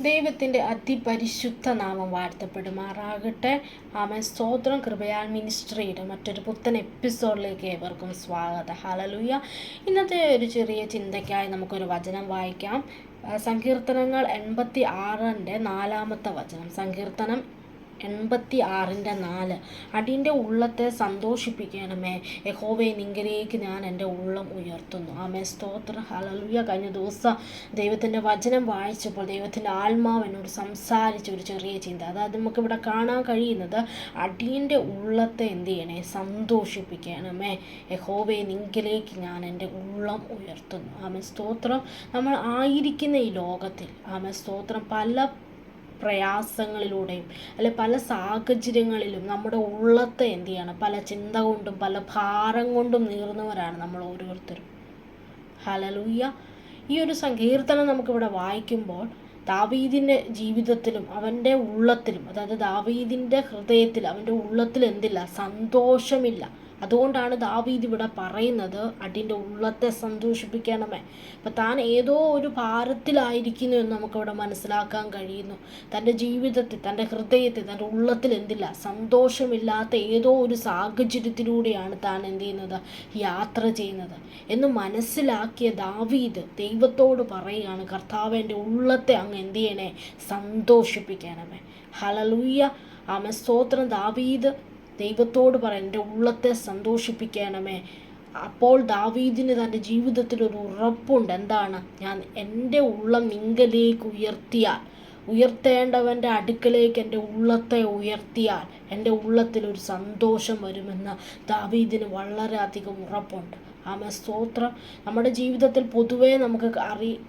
ദൈവത്തിൻ്റെ അതിപരിശുദ്ധ നാമം വാഴ്ത്തപ്പെടുമാറാകട്ടെ. ആമേൻ. സ്തോത്രം. കൃപയാൽ മിനിസ്ട്രിയുടെ മറ്റൊരു പുത്തൻ എപ്പിസോഡിലേക്ക് ഏവർക്കും സ്വാഗതം. ഹല്ലേലൂയ. ഇന്നത്തെ ഒരു ചെറിയ ചിന്തയ്ക്കായി നമുക്കൊരു വചനം വായിക്കാം. സങ്കീർത്തനങ്ങൾ 86-ന്റെ 4-ാമത്തെ വചനം. സങ്കീർത്തനം 86-4. അടിയൻ്റെ ഉള്ളത്തെ സന്തോഷിപ്പിക്കണമേ, യഹോവേ, നിങ്കലേക്ക് ഞാൻ എൻ്റെ ഉള്ളം ഉയർത്തുന്നു. ആമേ. സ്തോത്രം. ഹല്ലേലൂയ. കഴിഞ്ഞ ദിവസം ദൈവത്തിൻ്റെ വചനം വായിച്ചപ്പോൾ ദൈവത്തിൻ്റെ ആത്മാവ് എന്നോട് സംസാരിച്ച ഒരു ചെറിയ ചിന്ത, അതായത് നമുക്കിവിടെ കാണാൻ കഴിയുന്നത് അടിയൻ്റെ ഉള്ളത്തെ എന്ത് ചെയ്യണേ? സന്തോഷിപ്പിക്കണമേ, യഹോവേ, നിങ്കലേക്ക് ഞാൻ എൻ്റെ ഉള്ളം ഉയർത്തുന്നു. ആമേ. സ്തോത്രം. നമ്മൾ ആയിരിക്കുന്ന ഈ ലോകത്തിൽ, ആമേ, സ്തോത്രം, പല പ്രയാസങ്ങളിലൂടെയും അല്ലെ പല സാഹചര്യങ്ങളിലും നമ്മുടെ ഉള്ളത്തെ എന്ത് ചെയ്യണം? പല ചിന്ത കൊണ്ടും പല ഭാരം കൊണ്ടും നീറുന്നവരാണ് നമ്മൾ ഓരോരുത്തരും. ഹല്ലേലൂയ. ഈ ഒരു സങ്കീർത്തനം നമുക്കിവിടെ വായിക്കുമ്പോൾ ദാവീദിൻ്റെ ജീവിതത്തിലും അവൻ്റെ ഉള്ളത്തിലും, അതായത് ദാവീദിൻ്റെ ഹൃദയത്തിൽ, അവൻ്റെ ഉള്ളത്തിൽ എന്തില്ല? സന്തോഷമില്ല. അതുകൊണ്ടാണ് ദാവീദ് ഇവിടെ പറയുന്നത് അടിയൻ്റെ ഉള്ളത്തെ സന്തോഷിപ്പിക്കണമേ. അപ്പം താൻ ഏതോ ഒരു ഭാരത്തിലായിരിക്കുന്നു എന്ന് നമുക്കിവിടെ മനസ്സിലാക്കാൻ കഴിയുന്നു. തൻ്റെ ജീവിതത്തിൽ, തൻ്റെ ഹൃദയത്തിൽ, തൻ്റെ ഉള്ളത്തിൽ എന്തില്ല? സന്തോഷമില്ലാത്ത ഏതോ ഒരു സാഹചര്യത്തിലൂടെയാണ് താൻ എന്ത് ചെയ്യുന്നത്? യാത്ര ചെയ്യുന്നത് എന്ന് മനസ്സിലാക്കിയ ദാവീദ് ദൈവത്തോട് പറയുകയാണ്, കർത്താവ്, എൻ്റെ ഉള്ളത്തെ അങ്ങ് എന്ത് ചെയ്യണേ? സന്തോഷിപ്പിക്കണമേ. ഹല്ലേലൂയ. ആമേൻ. സ്തോത്രം. ദാവീദ് ദൈവത്തോട് പറയാൻ, എൻ്റെ ഉള്ളത്തെ സന്തോഷിപ്പിക്കണമേ. അപ്പോൾ ദാവീദിന് തൻ്റെ ജീവിതത്തിൽ ഒരു ഉറപ്പുണ്ട്. എന്താണ്? ഞാൻ എൻ്റെ ഉള്ളം നിങ്കലേക്ക് ഉയർത്തേണ്ടവൻ്റെ അടുക്കലേക്ക് എൻ്റെ ഉള്ളത്തെ ഉയർത്തിയാൽ എൻ്റെ ഉള്ളത്തിലൊരു സന്തോഷം വരുമെന്ന് ദാവീദിന് വളരെയധികം ഉറപ്പുണ്ട്. ആമേൻ. സ്തോത്രം. നമ്മുടെ ജീവിതത്തിൽ പൊതുവേ നമുക്ക്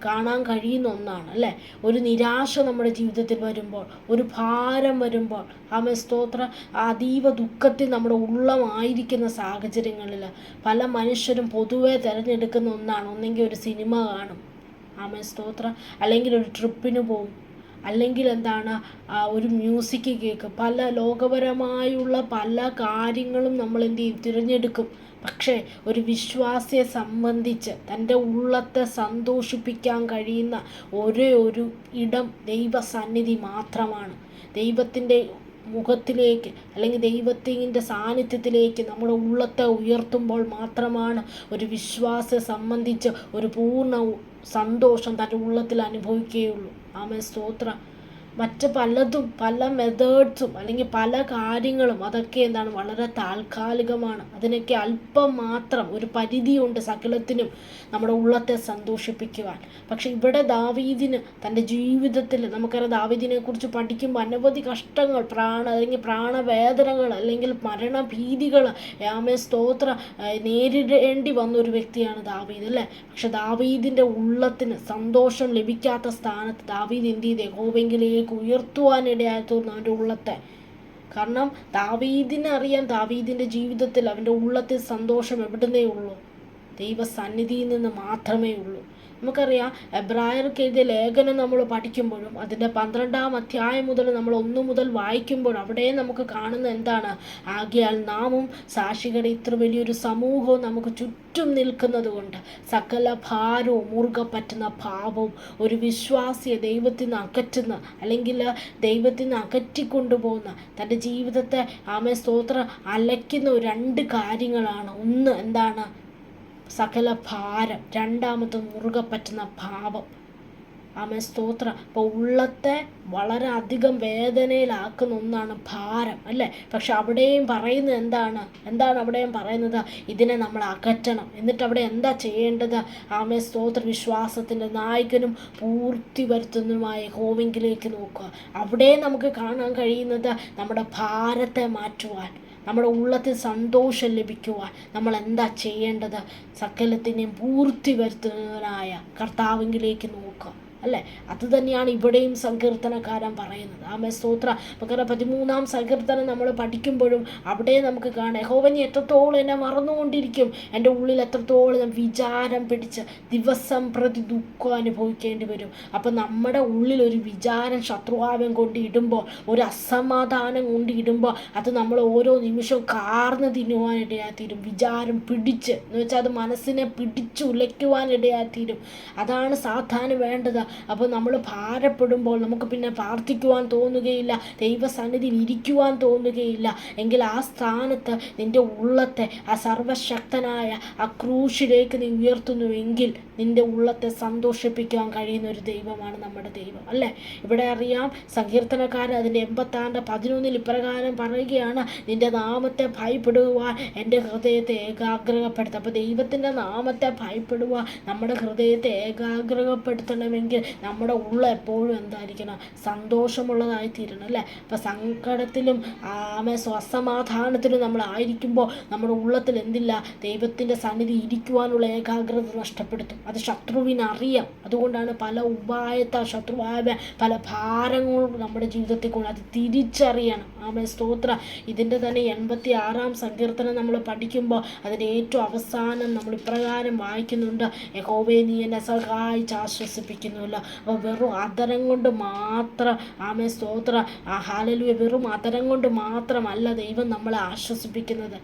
കാണാൻ കഴിയുന്ന ഒന്നാണ് അല്ലേ? ഒരു നിരാശ നമ്മുടെ ജീവിതത്തിൽ വരുമ്പോൾ, ഒരു ഭാരം വരുമ്പോൾ, ആമേൻ. സ്തോത്രം, അതീവ ദുഃഖത്തിൽ നമ്മുടെ ഉള്ളമായിരിക്കുന്ന സാഹചര്യങ്ങളിൽ പല മനുഷ്യരും പൊതുവേ തിരഞ്ഞെടുക്കുന്ന ഒന്നാണ്, ഒന്നെങ്കിൽ ഒരു സിനിമ കാണും, ആമേൻ. സ്തോത്രം, അല്ലെങ്കിൽ ഒരു ട്രിപ്പിന് പോകും, അല്ലെങ്കിൽ എന്താണ്, ഒരു മ്യൂസിക് കേൾക്കും. പല ലോകപരമായുള്ള പല കാര്യങ്ങളും നമ്മൾ എന്ത് ചെയ്യും? തിരഞ്ഞെടുക്കും. പക്ഷേ ഒരു വിശ്വാസിയെ സംബന്ധിച്ച് തൻ്റെ ഉള്ളത്തെ സന്തോഷിപ്പിക്കാൻ കഴിയുന്ന ഒരേ ഒരു ഇടം ദൈവസന്നിധി മാത്രമാണ്. ദൈവത്തിൻ്റെ മുഖത്തിലേക്ക് അല്ലെങ്കിൽ ദൈവത്തിൻ്റെ സാന്നിധ്യത്തിലേക്ക് നമ്മുടെ ഉള്ളത്തെ ഉയർത്തുമ്പോൾ മാത്രമാണ് ഒരു വിശ്വാസിയെ സംബന്ധിച്ച് ഒരു പൂർണ്ണ സന്തോഷം തൻ്റെ ഉള്ളത്തിൽ അനുഭവിക്കുകയുള്ളൂ. ആമേൻ. സ്തോത്രം. മറ്റ് പലതും, പല മെത്തേഡ്സും അല്ലെങ്കിൽ പല കാര്യങ്ങളും, അതൊക്കെ എന്താണ്? വളരെ താൽക്കാലികമാണ്. അതിനൊക്കെ അല്പം മാത്രം ഒരു പരിധിയുണ്ട് സകലത്തിനും നമ്മുടെ ഉള്ളത്തെ സന്തോഷിപ്പിക്കുവാൻ. പക്ഷെ ഇവിടെ ദാവീദിന് തൻ്റെ ജീവിതത്തിൽ, നമുക്കറിയാം, ദാവീദിനെ കുറിച്ച് പഠിക്കുമ്പോൾ അനവധി കഷ്ടങ്ങൾ, അല്ലെങ്കിൽ പ്രാണവേദനകൾ, അല്ലെങ്കിൽ മരണഭീതികൾ, ആമേൻ. സ്തോത്രം, നേരിടേണ്ടി വന്ന ഒരു വ്യക്തിയാണ് ദാവീദ് അല്ലേ? പക്ഷെ ദാവീദിൻ്റെ ഉള്ളത്തിന് സന്തോഷം ലഭിക്കാത്ത സ്ഥാനത്ത് ദാവീദ് എന്ത് ചെയ്ത്? യഹോവയെങ്കിലേക്ക് ഉയർത്തുവാനിടയായി തോന്നുന്നു അവൻ്റെ ഉള്ളത്തെ. കാരണം ദാവീദിനറിയാം, ദാവീദിൻ്റെ ജീവിതത്തിൽ അവൻ്റെ ഉള്ളത്തിൽ സന്തോഷം എവിടുന്നേ ഉള്ളൂ? ദൈവസന്നിധിയിൽ നിന്ന് മാത്രമേ ഉള്ളൂ. നമുക്കറിയാം, എബ്രായർക്ക് എഴുതിയ ലേഖനം നമ്മൾ പഠിക്കുമ്പോഴും അതിൻ്റെ 12-ാം അധ്യായം മുതൽ നമ്മൾ 1 മുതൽ വായിക്കുമ്പോഴും അവിടെ നമുക്ക് കാണുന്ന എന്താണ്? ആകയാൽ നാമും സാക്ഷികളുടെ ഇത്ര വലിയൊരു സമൂഹവും നമുക്ക് ചുറ്റും നിൽക്കുന്നത് കൊണ്ട് സകല ഭാരവും, മുറുകെ പറ്റുന്ന പാപവും, ഒരു വിശ്വാസിയെ ദൈവത്തിൽ നിന്ന് അകറ്റുന്ന അല്ലെങ്കിൽ ദൈവത്തിൽ നിന്ന് അകറ്റിക്കൊണ്ടുപോകുന്ന, തൻ്റെ ജീവിതത്തെ, ആമേൻ. സ്തോത്രം, അലയ്ക്കുന്ന 2 കാര്യങ്ങളാണ്. ഒന്ന് എന്താണ്? സകല ഭാരം. രണ്ടാമത്തെ മുറുകെ പറ്റുന്ന പാപം. ആമേൻ. സ്തോത്രം. അപ്പോൾ ഉള്ളത്തെ വളരെ അധികം വേദനയിലാക്കുന്ന ഒന്നാണ് ഭാരം അല്ലേ? പക്ഷെ അവിടെയും പറയുന്നത് എന്താണ് അവിടെയും പറയുന്നത്? ഇതിനെ നമ്മൾ അകറ്റണം. എന്നിട്ട് അവിടെ എന്താ ചെയ്യേണ്ടത്? ആമേൻ. സ്തോത്ര, വിശ്വാസത്തിൻ്റെ നായകനും പൂർത്തി വരുത്തുന്നതുമായ യഹോവയെങ്കിലേക്ക് നോക്കുക. അവിടെ നമുക്ക് കാണാൻ കഴിയുന്നത് നമ്മുടെ ഭാരത്തെ മാറ്റുവാൻ, നമ്മുടെ ഉള്ളത്തിൽ സന്തോഷം ലഭിക്കുവാൻ നമ്മൾ എന്താ ചെയ്യേണ്ടത്? സകലത്തിനെയും പൂർത്തി വരുത്തുന്നവനായ കർത്താവിലേക്ക് നോക്കുക അല്ലേ? അത് തന്നെയാണ് ഇവിടെയും സങ്കീർത്തനക്കാരൻ പറയുന്നത്. ആമേൻ. സ്തോത്ര. നമുക്കറിയാം, 13-ാം സങ്കീർത്തനം നമ്മൾ പഠിക്കുമ്പോഴും അവിടെ നമുക്ക് കാണാം, യഹോവ നീ എത്രത്തോളം എന്നെ മറന്നുകൊണ്ടിരിക്കും, എൻ്റെ ഉള്ളിൽ എത്രത്തോളം ഞാൻ വിചാരം പിടിച്ച് ദിവസം പ്രതി ദുഃഖം അനുഭവിക്കേണ്ടി വരും. അപ്പം നമ്മുടെ ഉള്ളിൽ ഒരു വിചാരം, ശത്രുഭാവം കൊണ്ട് ഇടുമ്പോൾ, ഒരു അസമാധാനം കൊണ്ട് ഇടുമ്പോൾ അത് നമ്മൾ ഓരോ നിമിഷവും കാർന്ന് തിന്നുവാനിടയായിത്തീരും. വിചാരം പിടിച്ച് എന്ന് വെച്ചാൽ അത് മനസ്സിനെ പിടിച്ച് ഉലയ്ക്കുവാനിടയായിത്തീരും. അതാണ് സാധാരണ വേണ്ടത്. അപ്പോൾ നമ്മൾ ഭാരപ്പെടുമ്പോൾ നമുക്ക് പിന്നെ പ്രാർത്ഥിക്കുവാൻ തോന്നുകയില്ല, ദൈവസന്നിധിയിൽ ഇരിക്കുവാൻ തോന്നുകയില്ല. എങ്കിൽ ആ സ്ഥാനത്ത് നിൻ്റെ ഉള്ളത്തെ ആ സർവശക്തനായ ആ ക്രൂശിലേക്ക് നീ ഉയർത്തുന്നുവെങ്കിൽ നിൻ്റെ ഉള്ളത്തെ സന്തോഷിപ്പിക്കാൻ കഴിയുന്ന ഒരു ദൈവമാണ് നമ്മുടെ ദൈവം, അല്ലേ? ഇവിടെ അറിയാം, സങ്കീർത്തനക്കാരൻ അതിൻ്റെ 86:11 ഇപ്രകാരം പറയുകയാണ്, നിൻ്റെ നാമത്തെ ഭയപ്പെടുവാൻ എൻ്റെ ഹൃദയത്തെ ഏകാഗ്രപ്പെടുത്തുക. അപ്പോൾ ദൈവത്തിൻ്റെ നാമത്തെ ഭയപ്പെടുവാൻ നമ്മുടെ ഹൃദയത്തെ ഏകാഗ്രപ്പെടുത്തണമെങ്കിൽ നമ്മുടെ ഉള്ളം എപ്പോഴും എന്തായിരിക്കണം? സന്തോഷമുള്ളതായി തീരണം, അല്ലേ? അപ്പോൾ സങ്കടത്തിലും അസമാധാനത്തിലും നമ്മളായിരിക്കുമ്പോൾ നമ്മുടെ ഉള്ളത്തിൽ എന്തില്ല? ദൈവത്തിൻ്റെ സന്നിധി ഇരിക്കുവാനുള്ള ഏകാഗ്രത നഷ്ടപ്പെടുത്തും. അത് ശത്രുവിനറിയാം. അതുകൊണ്ടാണ് പല ഉപായത്താൽ ശത്രുവായ പല ഭാരങ്ങളും നമ്മുടെ ജീവിതത്തിൽ കൊണ്ട് അത് തിരിച്ചറിയണം. സ്തോത്രം. ഇതിൻ്റെ തന്നെ 86-ാം സങ്കീർത്തനം നമ്മൾ പഠിക്കുമ്പോൾ അതിൻ്റെ ഏറ്റവും അവസാനം നമ്മൾ ഇപ്രകാരം വായിക്കുന്നുണ്ട്, യഹോവേ നീ എന്നെ സഹായിച്ച് ആശ്വസിപ്പിക്കുന്നുവല്ലോ. അപ്പോൾ വെറും അതരം കൊണ്ട് മാത്രം സ്തോത്രം, ഹല്ലേലൂയ, വെറും അതരം കൊണ്ട് മാത്രമല്ല ദൈവം നമ്മളെ ആശ്വസിപ്പിക്കുന്നത്.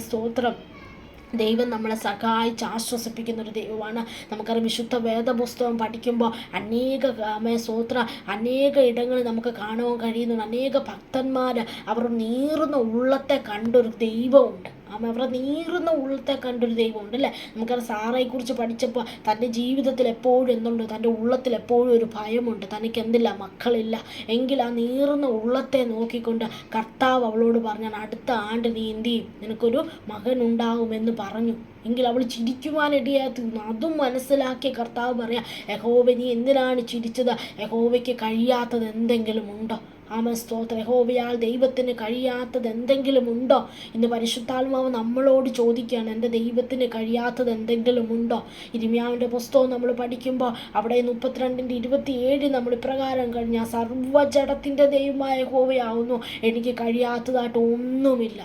സ്തോത്രം. ദൈവം നമ്മളെ സഹായിച്ച് ആശ്വസിപ്പിക്കുന്ന ഒരു ദൈവമാണ്. നമുക്കറിയാം, വിശുദ്ധ വേദപുസ്തകം പഠിക്കുമ്പോൾ അനേക ഇടങ്ങളിൽ നമുക്ക് കാണുവാൻ കഴിയുന്നുണ്ട്. അനേക ഭക്തന്മാർ അവർ നീറുന്ന ഉള്ളത്തെ കണ്ടൊരു ദൈവമുണ്ട്. അവരുടെ നീറുന്ന ഉള്ളത്തെ കണ്ടൊരു ദൈവമുണ്ട്, അല്ലേ? നമുക്കത് സാറയെക്കുറിച്ച് പഠിച്ചപ്പോൾ തൻ്റെ ജീവിതത്തിൽ എപ്പോഴും എന്തുണ്ട്? തൻ്റെ ഉള്ളത്തിൽ എപ്പോഴും ഒരു ഭയമുണ്ട്. തനിക്ക് എന്തില്ല? മക്കളില്ല. എങ്കിൽ ആ നീറുന്ന ഉള്ളത്തെ നോക്കിക്കൊണ്ട് കർത്താവ് അവളോട് പറഞ്ഞാണ്, അടുത്ത ആണ്ട് നീ എന്ത് ചെയ്യും? നിനക്കൊരു മകനുണ്ടാകുമെന്ന് പറഞ്ഞു. എങ്കിൽ അവൾ ചിരിക്കുവാനിടയായി തീർന്നു. അതും മനസ്സിലാക്കിയ കർത്താവ് പറയാം, യഹോവ നീ എന്തിനാണ് ചിരിച്ചത്? യഹോവയ്ക്ക് കഴിയാത്തത് എന്തെങ്കിലും ഉണ്ടോ? സ്തോത്രം. യഹോവയാൽ ദൈവത്തിന് കഴിയാത്തത് എന്തെങ്കിലും ഉണ്ടോ? ഇന്ന് പരിശുദ്ധാത്മാവ് നമ്മളോട് ചോദിക്കുകയാണ്, എൻ്റെ ദൈവത്തിന് കഴിയാത്തത് എന്തെങ്കിലും ഉണ്ടോ? യിരെമ്യാവിൻ്റെ പുസ്തകം നമ്മൾ പഠിക്കുമ്പോൾ അവിടെ 32:27 നമ്മൾ ഇപ്രകാരം കഴിഞ്ഞാൽ, സർവ്വജഡത്തിൻ്റെ ദൈവമായ യഹോവയാവുന്നു, എനിക്ക് കഴിയാത്തതായിട്ട് ഒന്നുമില്ല.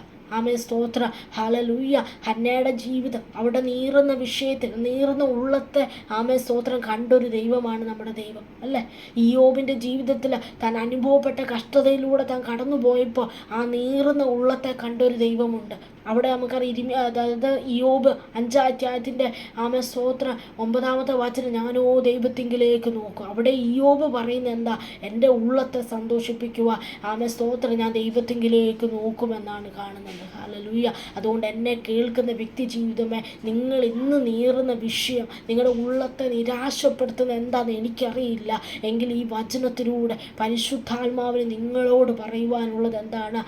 സ്തോത്ര. ഹല്ലേലൂയ. ഹന്നയുടെ ജീവിതം അവിടെ നീറുന്ന വിഷയത്തിൽ, നീറുന്ന ഉള്ളത്തെ സ്തോത്രം കണ്ടൊരു ദൈവമാണ് നമ്മുടെ ദൈവം, അല്ലേ? ഇയ്യോബിൻ്റെ ജീവിതത്തിൽ താൻ അനുഭവപ്പെട്ട കഷ്ടതയിലൂടെ താൻ കടന്നു പോയപ്പോൾ ആ നീറുന്ന ഉള്ളത്തെ കണ്ടൊരു ദൈവമുണ്ട്. അവിടെ നമുക്കറിയാം, അതായത് ഇയ്യോബ് 5-ാം അധ്യായത്തിൻ്റെ സ്തോത്രം 9-ാമത്തെ വചനം, ഞാനോ ദൈവത്തിങ്കിലേക്ക് നോക്കും. അവിടെ ഇയ്യോബ് പറയുന്നത് എന്താ? എൻ്റെ ഉള്ളത്തെ സന്തോഷിപ്പിക്കുക സ്തോത്രം, ഞാൻ ദൈവത്തിങ്കിലേക്ക് നോക്കുമെന്നാണ് കാണുന്നത്. ഹല്ലേലൂയ. അതുകൊണ്ട് എന്നെ കേൾക്കുന്ന വ്യക്തി ജീവിതമേ, നിങ്ങൾ ഇന്ന് നീറുന്ന വിഷയം, നിങ്ങളുടെ ഉള്ളത്തെ നിരാശപ്പെടുത്തുന്ന എന്താണെന്ന് എനിക്കറിയില്ല. എങ്കിൽ ഈ വചനത്തിലൂടെ പരിശുദ്ധാത്മാവിന് നിങ്ങളോട് പറയുവാനുള്ളത് എന്താണ്?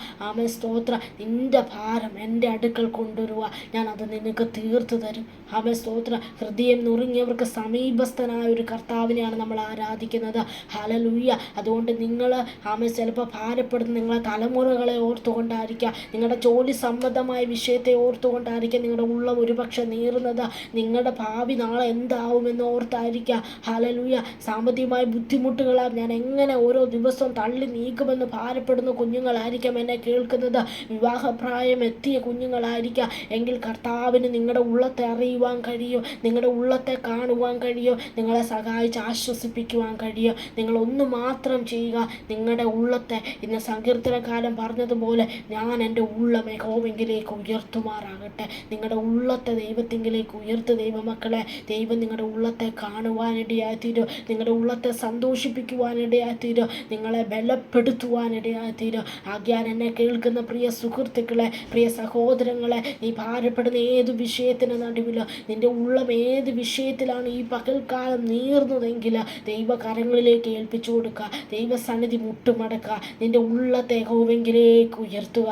സ്തോത്രം, നിൻ്റെ ഭാരം എൻ്റെ അടുക്കൽ കൊണ്ടുവരുക, ഞാൻ അത് നിനക്ക് തീർത്തു തരും. സ്തോത്രം. ഹൃദയം നുറുങ്ങിയവർക്ക് സമീപസ്ഥനായ ഒരു കർത്താവിനെയാണ് നമ്മൾ ആരാധിക്കുന്നത്. ഹല്ലേലൂയ. അതുകൊണ്ട് നിങ്ങൾ ചിലപ്പോൾ ഭാരപ്പെടുന്ന നിങ്ങളെ തലമുറകളെ ഓർത്തുകൊണ്ടായിരിക്കാം, നിങ്ങളുടെ ജോലി സംബന്ധമായ വിഷയത്തെ ഓർത്തുകൊണ്ടായിരിക്കാം നിങ്ങളുടെ ഉള്ളം ഒരുപക്ഷെ നീറുന്നത്. നിങ്ങളുടെ ഭാവി നാളെ എന്താവുമെന്ന് ഓർത്തായിരിക്കാം. ഹല്ലേലൂയ. സാമ്പത്തികമായ ബുദ്ധിമുട്ടുകളാൽ ഞാൻ എങ്ങനെ ഓരോ ദിവസവും തള്ളി നീക്കുമെന്ന് ഭാരപ്പെടുന്ന കുഞ്ഞുങ്ങളായിരിക്കാം എന്നെ കേൾക്കുന്നത്. വിവാഹപ്രായം എത്തിയ കുഞ്ഞുങ്ങളായിരിക്കാം. എങ്കിൽ കർത്താവിന് നിങ്ങളുടെ ഉള്ളത്തെ അറിയുവാൻ കഴിയും, നിങ്ങളുടെ ഉള്ളത്തെ കാണുവാൻ കഴിയും, നിങ്ങളെ സഹായിച്ച് ആശ്വസിപ്പിക്കുവാൻ കഴിയും. നിങ്ങളൊന്ന് മാത്രം ചെയ്യുക, നിങ്ങളുടെ ഉള്ളത്തെ ഇന്ന് സങ്കീർത്തനക്കാരൻ പറഞ്ഞതുപോലെ, ഞാൻ എൻ്റെ ഉള്ളം യഹോവയിലേക്ക് ഉയർത്തുമാറാകട്ടെ. നിങ്ങളുടെ ഉള്ളത്തെ ദൈവത്തിങ്കിലേക്ക് ഉയർത്ത് ദൈവമക്കളെ. ദൈവം നിങ്ങളുടെ ഉള്ളത്തെ കാണുവാനിടയായിത്തീരും, നിങ്ങളുടെ ഉള്ളത്തെ സന്തോഷിപ്പിക്കുവാനിടയായിത്തീരും, നിങ്ങളെ ബലപ്പെടുത്തുവാനിടയായിത്തീരും. ആകയാൽ എന്നെ കേൾക്കുന്ന പ്രിയ സുഹൃത്തുക്കളെ, പ്രിയ സഹോദരങ്ങളെ, നീ ഭാരപ്പെടുന്ന ഏത് വിഷയത്തിന് നടുവിലോ, നിൻ്റെ ഉള്ളം ഏത് വിഷയത്തിലാണ് ഈ പകൽക്കാലം നീർന്നതെങ്കിൽ ദൈവകരങ്ങളിലേക്ക് ഏൽപ്പിച്ചു കൊടുക്കുക. ദൈവസന്നിധി മുട്ടുമടക്കുക. നിൻ്റെ ഉള്ളത്തെ യഹോവയിലേക്ക് ഉയർത്തുക.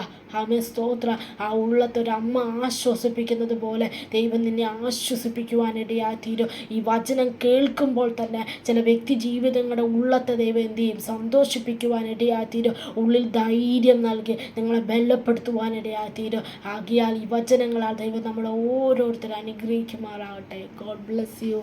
സ്തോത്ര. ആ ഉള്ളത്തൊരമ്മ ആശ്വസിപ്പിക്കുന്നത് പോലെ ദൈവം നിന്നെ ആശ്വസിപ്പിക്കുവാനിടയായിത്തീരും. ഈ വചനം കേൾക്കുമ്പോൾ തന്നെ ചില വ്യക്തി ജീവിതങ്ങളുടെ ഉള്ളത്തെ ദൈവം എന്ത് ചെയ്യും? സന്തോഷിപ്പിക്കുവാനിടയായിത്തീരും. ഉള്ളിൽ ധൈര്യം നൽകി നിങ്ങളെ ബലപ്പെടുത്തുവാനിടയായിത്തീരും. ആകിയാൽ ഈ വചനങ്ങളാൽ ദൈവം നമ്മളെ ഓരോരുത്തരും അനുഗ്രഹിക്കുമാറാകട്ടെ. God bless you.